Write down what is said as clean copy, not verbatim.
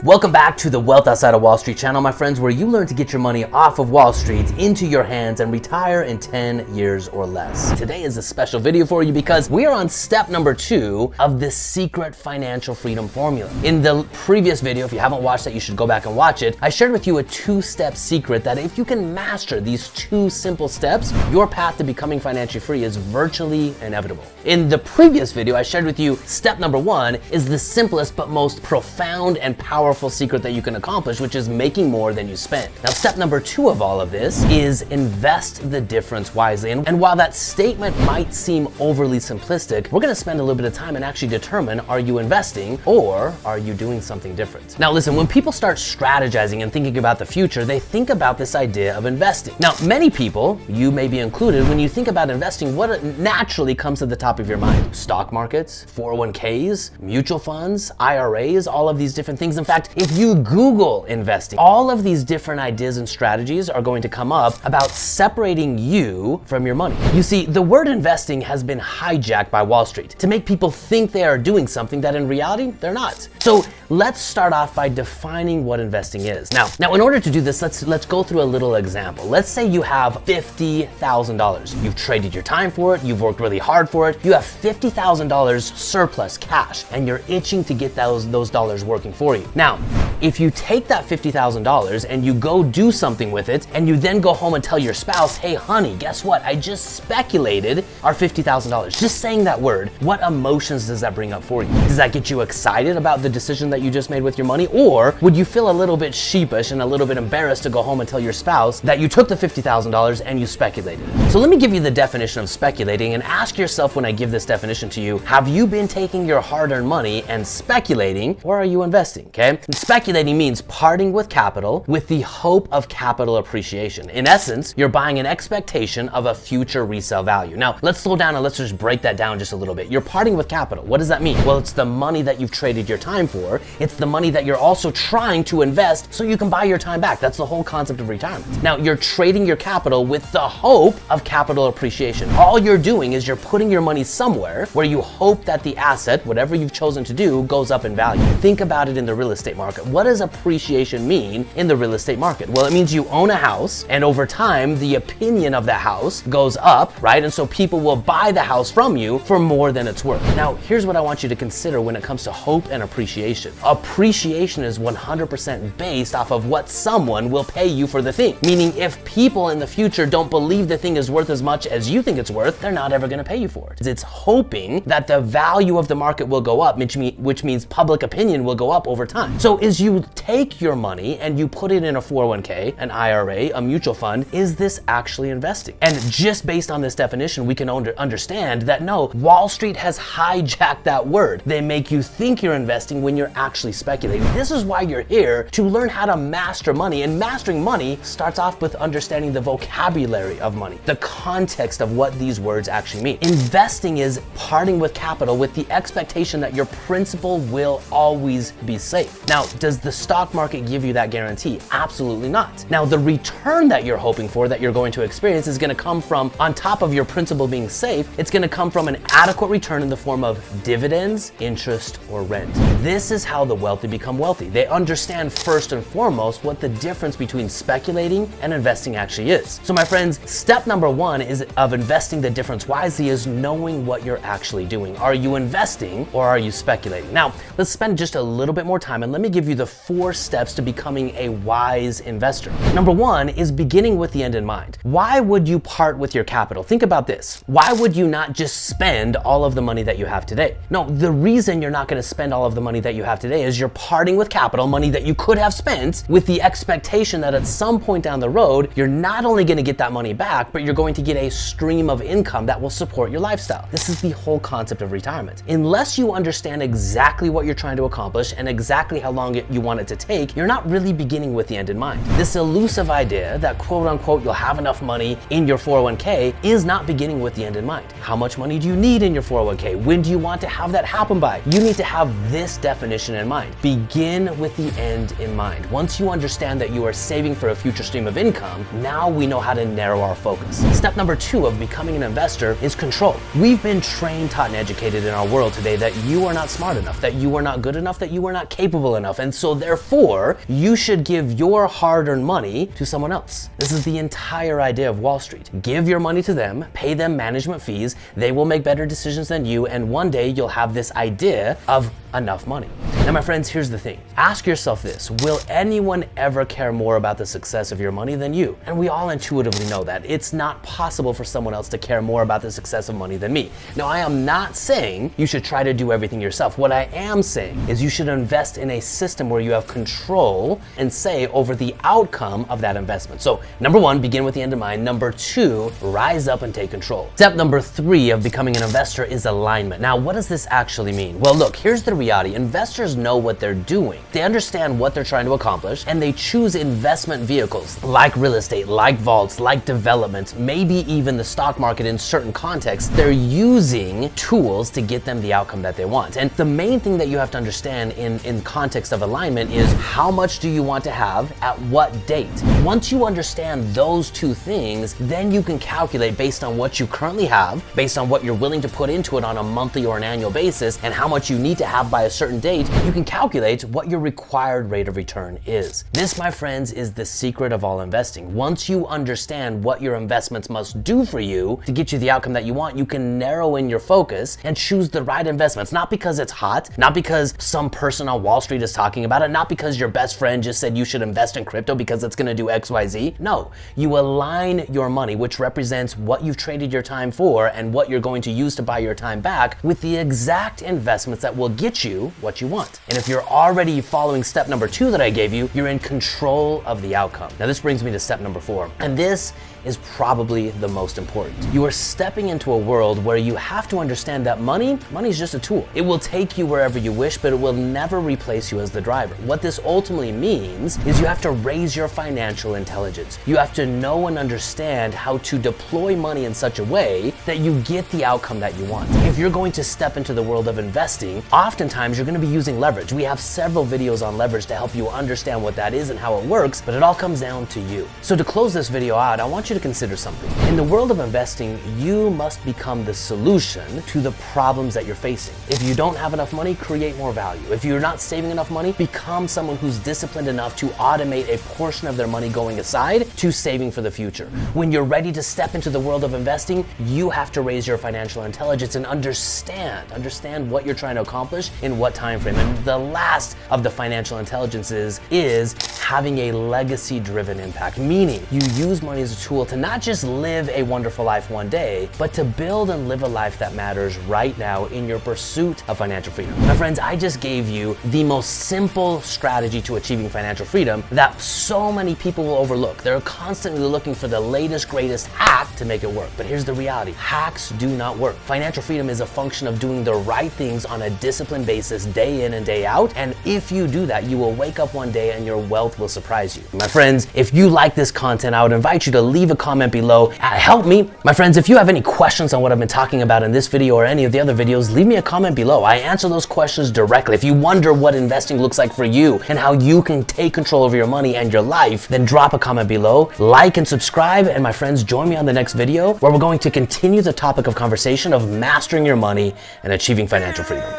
Welcome back to the Wealth Outside of Wall Street channel, my friends, where you learn to get your money off of Wall Street into your hands and retire in 10 years or less. Today is a special video for you because we are on step number 2 of the secret financial freedom formula. In the previous video, if you haven't watched that, you should go back and watch it. I shared with you a 2-step secret that if you can master these 2 simple steps, your path to becoming financially free is virtually inevitable. In the previous video, I shared with you step number 1 is the simplest but most profound and powerful secret that you can accomplish, which is making more than you spend. Now, step number 2 of all of this is invest the difference wisely. And while that statement might seem overly simplistic, we're gonna spend a little bit of time and actually determine, are you investing or are you doing something different? Now, listen, when people start strategizing and thinking about the future, they think about this idea of investing. Now, many people, you may be included, when you think about investing, what naturally comes to the top of your mind? Stock markets, 401ks, mutual funds, IRAs, all of these different things. In fact, if you Google investing, all of these different ideas and strategies are going to come up about separating you from your money. You see, the word investing has been hijacked by Wall Street to make people think they are doing something that in reality, they're not. So let's start off by defining what investing is. Now, in order to do this, let's go through a little example. Let's say you have $50,000. You've traded your time for it, you've worked really hard for it, you have $50,000 surplus cash, and you're itching to get those dollars working for you. Now, if you take that $50,000 and you go do something with it, and you then go home and tell your spouse, hey honey, guess what? I just speculated our $50,000. Just saying that word, what emotions does that bring up for you? Does that get you excited about the decision that you just made with your money? Or would you feel a little bit sheepish and a little bit embarrassed to go home and tell your spouse that you took the $50,000 and you speculated? So let me give you the definition of speculating and ask yourself when I give this definition to you, have you been taking your hard-earned money and speculating, or are you investing, okay? And speculating means parting with capital with the hope of capital appreciation. In essence, you're buying an expectation of a future resale value. Now, let's slow down and let's just break that down just a little bit. You're parting with capital. What does that mean? Well, it's the money that you've traded your time for. It's the money that you're also trying to invest so you can buy your time back. That's the whole concept of retirement. Now, you're trading your capital with the hope of capital appreciation. All you're doing is you're putting your money somewhere where you hope that the asset, whatever you've chosen to do, goes up in value. Think about it in the real estate market. What does appreciation mean in the real estate market? Well, it means you own a house, and over time, the opinion of the house goes up, right? And so people will buy the house from you for more than it's worth. Now, here's what I want you to consider when it comes to hope and appreciation. Appreciation is 100% based off of what someone will pay you for the thing. Meaning, if people in the future don't believe the thing is worth as much as you think it's worth, they're not ever gonna pay you for it. It's hoping that the value of the market will go up, which means public opinion will go up over time. So as you take your money and you put it in a 401k, an IRA, a mutual fund, is this actually investing? And just based on this definition, we can understand that no, Wall Street has hijacked that word. They make you think you're investing when you're actually speculating. This is why you're here, to learn how to master money. And mastering money starts off with understanding the vocabulary of money, the context of what these words actually mean. Investing is parting with capital with the expectation that your principal will always be safe. Now, does the stock market give you that guarantee? Absolutely not. Now, the return that you're hoping for, that you're going to experience, is going to come from, on top of your principal being safe, it's going to come from an adequate return in the form of dividends, interest, or rent. This is how the wealthy become wealthy. They understand first and foremost what the difference between speculating and investing actually is. So my friends, step number 1 of investing the difference wisely is knowing what you're actually doing. Are you investing or are you speculating? Now, let's spend just a little bit more time and let me give you the 4 steps to becoming a wise investor. Number 1 is beginning with the end in mind. Why would you part with your capital? Think about this. Why would you not just spend all of the money that you have today? No, the reason you're not going to spend all of the money that you have today is you're parting with capital, money that you could have spent, with the expectation that at some point down the road, you're not only going to get that money back, but you're going to get a stream of income that will support your lifestyle. This is the whole concept of retirement. Unless you understand exactly what you're trying to accomplish and exactly how long you want it to take, you're not really beginning with the end in mind. This elusive idea that quote unquote you'll have enough money in your 401k is not beginning with the end in mind. How much money do you need in your 401k? When do you want to have that happen by? You need to have this definition in mind. Begin with the end in mind. Once you understand that you are saving for a future stream of income, now we know how to narrow our focus. Step number 2 of becoming an investor is control. We've been trained, taught, and educated in our world today that you are not smart enough, that you are not good enough, that you are not capable enough. And so So therefore, you should give your hard-earned money to someone else. This is the entire idea of Wall Street. Give your money to them, pay them management fees, they will make better decisions than you, and one day you'll have this idea of enough money. Now, my friends, here's the thing. Ask yourself this: will anyone ever care more about the success of your money than you? And we all intuitively know that. It's not possible for someone else to care more about the success of money than me. Now, I am not saying you should try to do everything yourself. What I am saying is you should invest in a system where you have control and say over the outcome of that investment. So, number one, begin with the end in mind. Number two, rise up and take control. Step number three of becoming an investor is alignment. Now, what does this actually mean? Well, look, here's the reality. Investors know what they're doing. They understand what they're trying to accomplish, and they choose investment vehicles like real estate, like vaults, like development, maybe even the stock market in certain contexts. They're using tools to get them the outcome that they want. And the main thing that you have to understand in context of alignment is how much do you want to have at what date? Once you understand those two things, then you can calculate based on what you currently have, based on what you're willing to put into it on a monthly or an annual basis, and how much you need to have by a certain date, you can calculate what your required rate of return is. This, my friends, is the secret of all investing. Once you understand what your investments must do for you to get you the outcome that you want, you can narrow in your focus and choose the right investments. Not because it's hot, not because some person on Wall Street is talking about it, not because your best friend just said you should invest in crypto because it's gonna do XYZ. No, you align your money, which represents what you've traded your time for and what you're going to use to buy your time back, with the exact investments that will get you what you want. And if you're already following step number two that I gave you, you're in control of the outcome. Now, this brings me to step number four, and this is probably the most important. You are stepping into a world where you have to understand that money is just a tool. It will take you wherever you wish, but it will never replace you as the driver. What this ultimately means is you have to raise your financial intelligence. You have to know and understand how to deploy money in such a way that you get the outcome that you want. If you're going to step into the world of investing, oftentimes you're going to be using leverage. We have several videos on leverage to help you understand what that is and how it works, but it all comes down to you. So to close this video out, I want you to consider something. In the world of investing, you must become the solution to the problems that you're facing. If you don't have enough money, create more value. If you're not saving enough money, become someone who's disciplined enough to automate a portion of their money going aside to saving for the future. When you're ready to step into the world of investing, you have to raise your financial intelligence and understand what you're trying to accomplish in what time frame. And the last of the financial intelligences is having a legacy-driven impact, meaning you use money as a tool to not just live a wonderful life one day, but to build and live a life that matters right now in your pursuit of financial freedom. My friends, I just gave you the most simple strategy to achieving financial freedom that so many people will overlook. They're constantly looking for the latest, greatest hack to make it work. But here's the reality. Hacks do not work. Financial freedom is a function of doing the right things on a disciplined basis day in and day out. And if you do that, you will wake up one day and your wealth will surprise you. My friends, if you like this content, I would invite you to leave a comment below. Help me. My friends, if you have any questions on what I've been talking about in this video or any of the other videos, leave me a comment below. I answer those questions directly. If you wonder what investing looks like for you and how you can take control over your money and your life, then drop a comment below, like and subscribe, and my friends, join me on the next video where we're going to continue the topic of conversation of mastering your money and achieving financial freedom.